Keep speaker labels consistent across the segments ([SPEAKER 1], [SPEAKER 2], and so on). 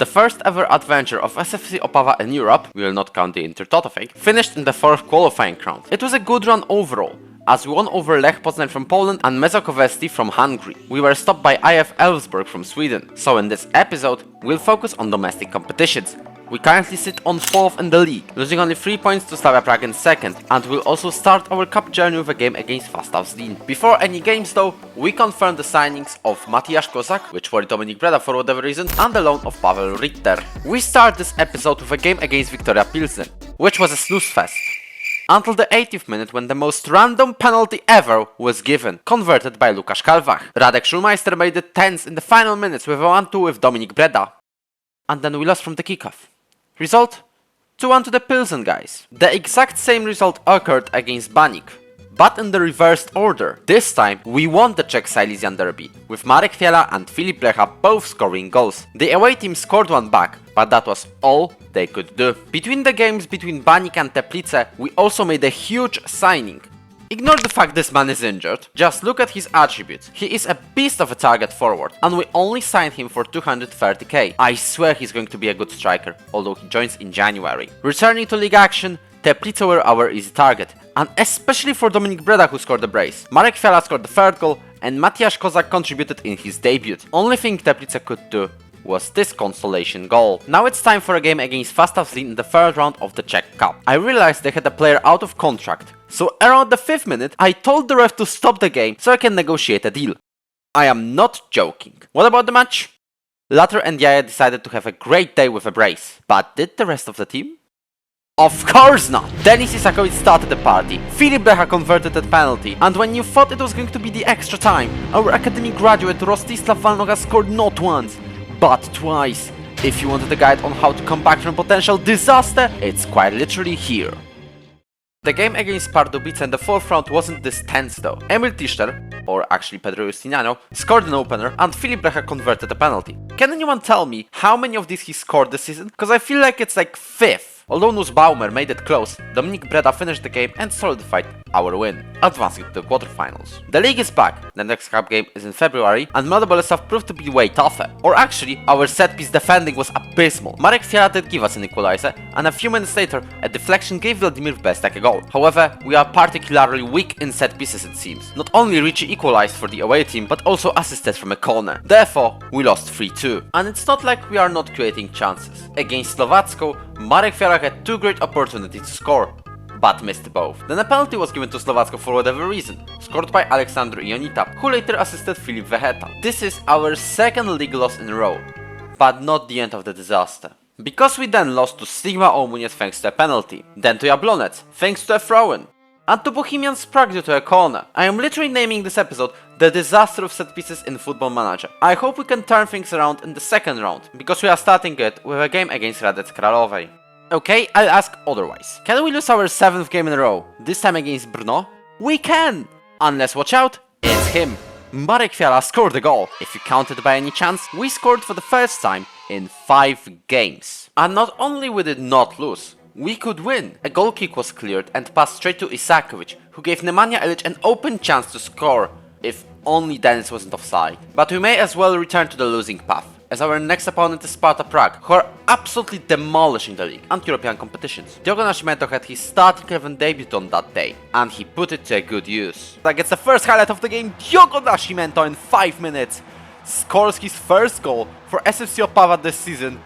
[SPEAKER 1] The first ever adventure of SFC Opava in Europe, we will not count the Inter-Toto thing, finished in the 4th qualifying round. It was a good run overall, as we won over Lech Poznań from Poland and Mezokowesti from Hungary. We were stopped by IF Elfsborg from Sweden, so in this episode, we'll focus on domestic competitions. We currently sit on 4th in the league, losing only 3 points to Slavia Prague in 2nd, and we'll also start our cup journey with a game against Fastav Zlin. Before any games though, we confirmed the signings of Matthias Kozak, which worried Dominik Breda for whatever reason, and the loan of Pavel Ritter. We start this episode with a game against Viktoria Pilsen, which was a snooze fest. Until the 80th minute when the most random penalty ever was given, converted by Lukasz Kalwach. Radek Schulmeister made it tense in the final minutes with a 1-2 with Dominik Breda. And then we lost from the kickoff. Result? 2-1 to the Pilsen guys. The exact same result occurred against Baník, but in the reversed order. This time, we won the Czech Silesian derby, with Marek Fiala and Filip Blecha both scoring goals. The away team scored one back, but that was all they could do. Between the games between Baník and Teplice, we also made a huge signing. Ignore the fact this man is injured, just look at his attributes. He is a beast of a target forward, and we only signed him for 230k. I swear he's going to be a good striker, although he joins in January. Returning to league action, Teplice were our easy target, and especially for Dominik Breda who scored the brace. Marek Fiala scored the 3rd goal, and Matthias Kozak contributed in his debut. Only thing Teplice could do was this consolation goal. Now it's time for a game against Fastav Zlin in the 3rd round of the Czech Cup. I realized they had a player out of contract, so around the 5th minute I told the ref to stop the game so I can negotiate a deal. I am not joking. What about the match? Latter and Yaya decided to have a great day with a brace, but did the rest of the team? Of course not! Denis Isakovic started the party, Filip Blecha converted that penalty, and when you thought it was going to be the extra time, our academy graduate Rostislav Valnoga scored not once, but twice. If you wanted a guide on how to come back from potential disaster, it's quite literally here. The game against Pardubice in the 4th round wasn't this tense though. Emil Tischler, or actually Pedro Justiniano, scored an opener and Filip Blecha converted a penalty. Can anyone tell me how many of these he scored this season? Cause I feel like it's like 5th. Although Nussbaumer made it close, Dominik Breda finished the game and solidified our win, advancing to the quarterfinals. The league is back, the next cup game is in February, and Mlada Boleslav proved to be way tougher. Or actually, our set-piece defending was abysmal. Marek Fiala did give us an equalizer, and a few minutes later, a deflection gave Vladimir Bestek a goal. However, we are particularly weak in set-pieces it seems. Not only Richie equalized for the away team, but also assisted from a corner. Therefore, we lost 3-2. And it's not like we are not creating chances. Against Slovacko, Marek Fiala had 2 great opportunities to score, but missed both. Then a penalty was given to Slovacko for whatever reason, scored by Alexandru Ionita, who later assisted Filip Veheta. This is our 2nd league loss in a row, but not the end of the disaster. Because we then lost to Sigma Omuniec thanks to a penalty, then to Jablonec thanks to a throw-in, and to Bohemians Prague due to a corner. I am literally naming this episode the disaster of set pieces in Football Manager. I hope we can turn things around in the 2nd round, because we are starting it with a game against Radec Kralove. Okay, I'll ask otherwise. Can we lose our 7th game in a row, this time against Brno? We can! Unless, watch out, it's him. Marek Fiala scored a goal. If you counted by any chance, we scored for the first time in 5 games. And not only we did not lose, we could win. A goal kick was cleared and passed straight to Isakovic, who gave Nemanja Ilic an open chance to score, if only Denis wasn't offside. But we may as well return to the losing path, as our next opponent is Sparta Prague, who are absolutely demolishing the league and European competitions. Diogo Nascimento had his starting 11 debut on that day, and he put it to a good use. That gets the first highlight of the game. Diogo Nascimento in 5 minutes scores his 1st goal for SFC Opava this season.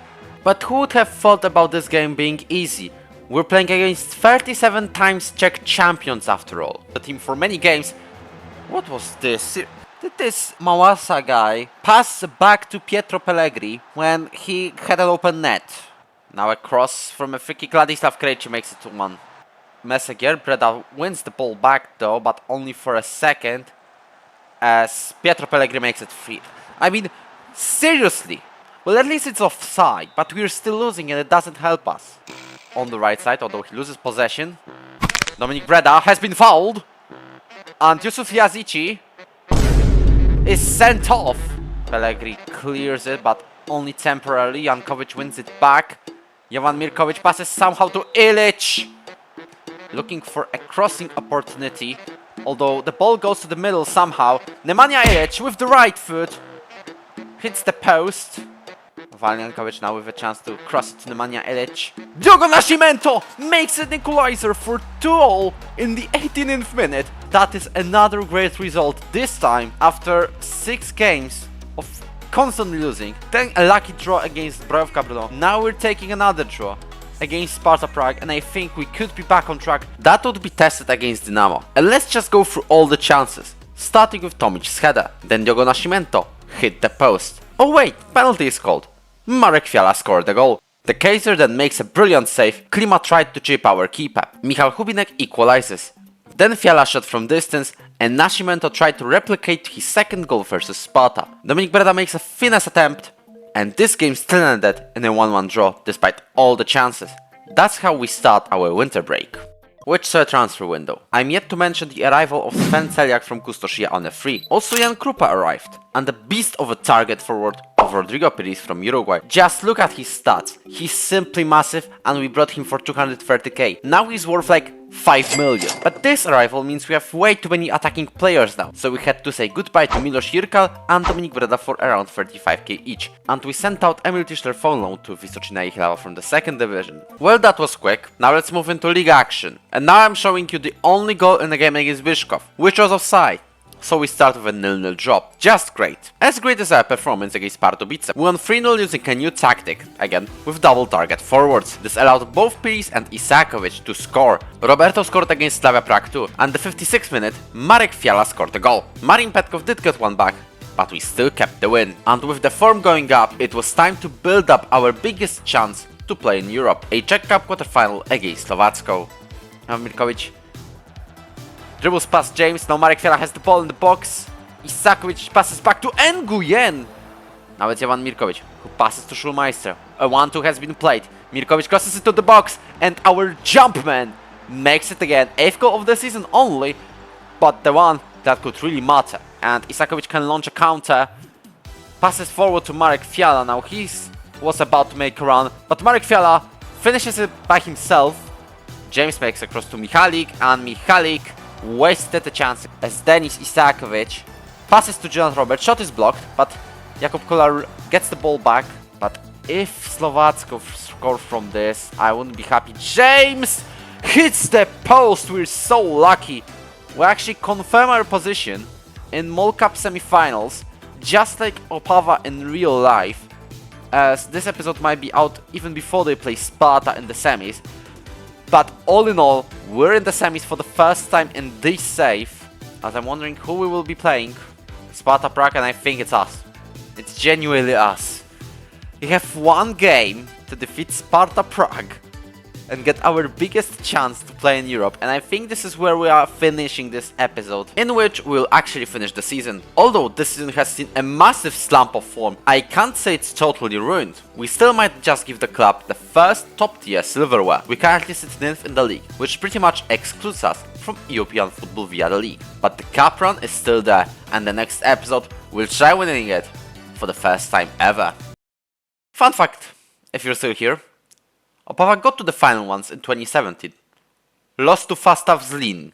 [SPEAKER 1] But who would have thought about this game being easy? We're playing against 37 times Czech champions after all. The team for many games. What was this? Did this Małasa guy pass back to Pietro Pellegrini when he had an open net? Now a cross from a free kick. Ladislav Krejci makes it 2-1. Mesegier, Breda wins the ball back though, but only for a second, as Pietro Pellegrini makes it 3. I mean, seriously? Well, at least it's offside, but we're still losing and it doesn't help us. On the right side, although he loses possession, Dominik Breda has been fouled, and Yusuf Yazici is sent off. Pellegrini clears it, but only temporarily. Jankovic wins it back. Jovan Mirkovic passes somehow to Ilic, looking for a crossing opportunity, although the ball goes to the middle somehow. Nemanja Ilic with the right foot hits the post. Walniankovic now with a chance to cross it to Nemanja Ilic. Diogo Nascimento makes an equalizer for 2-0 in the 18th minute. That is another great result, this time after 6 games of constantly losing. Then a lucky draw against Brojovka Brno. Now we're taking another draw against Sparta Prague, and I think we could be back on track. That would be tested against Dynamo. And let's just go through all the chances. Starting with Tomic's header, then Diogo Nascimento hit the post. Oh wait, penalty is called. Marek Fiala scored the goal. The Kaiser then makes a brilliant save. Klima tried to chip our keeper. Michal Hubinek equalizes. Then Fiala shot from distance, and Nascimento tried to replicate his second goal versus Sparta. Dominik Breda makes a finesse attempt, and this game still ended in a 1-1 draw despite all the chances. That's how we start our winter break. Which transfer window? I'm yet to mention the arrival of Sven Celiak from Kustosia on a free. Also Jan Krupa arrived, and the beast of a target forward of Rodrigo Piris from Uruguay. Just look at his stats. He's simply massive, and we brought him for 230k. Now he's worth like 5 million. But this arrival means we have way too many attacking players now, so we had to say goodbye to Milos Jirkal and Dominik Breda for around 35k each. And we sent out Emil Tischler phone loan to Vysočina Jihlava from the second division. Well, that was quick. Now let's move into Liga action. And now I'm showing you the only goal in the game against Vyškov, which was offside. So we start with a 0-0 drop. Just great. As great as our performance against Pardubice. We won 3-0 using a new tactic, again with double target forwards. This allowed both Piris and Isakovic to score. Roberto scored against Slavia Prague too, and the 56th minute, Marek Fiala scored a goal. Marin Petkov did get one back, but we still kept the win. And with the form going up, it was time to build up our biggest chance to play in Europe. A Czech Cup quarterfinal against Slovacko. Now Mirkovic dribbles past James, now Marek Fiala has the ball in the box. Isakovic passes back to Nguyen. Now it's Ivan Mirkovic, who passes to Schulmeister. A 1-2 has been played. Mirkovic crosses it to the box, and our jumpman makes it again. 8th goal of the season only, but the one that could really matter. And Isakovic can launch a counter. Passes forward to Marek Fiala. Now he was about to make a run, but Marek Fiala finishes it by himself. James makes a cross to Michalik, and Michalik wasted the chance as Denis Isakovic passes to Jonathan Robert. Shot is blocked, but Jakub Kolar gets the ball back. But if Slovacko score from this, I wouldn't be happy. James hits the post. We're so lucky. We actually confirm our position in MOL Cup semi-finals, just like Opava in real life, as this episode might be out even before they play Sparta in the semis. But all in all, we're in the semis for the first time in this save, as I'm wondering who we will be playing. Sparta Prague, and I think it's us. It's genuinely us. We have one game to defeat Sparta Prague and get our biggest chance to play in Europe, and I think this is where we are finishing this episode, in which we'll actually finish the season. Although this season has seen a massive slump of form, I can't say it's totally ruined. We still might just give the club the first top tier silverware. We currently sit 9th in the league, which pretty much excludes us from European football via the league. But the cup run is still there, and the next episode we'll try winning it for the first time ever. Fun fact, if you're still here, Opava got to the final once in 2017. Lost to Fastav Zlin.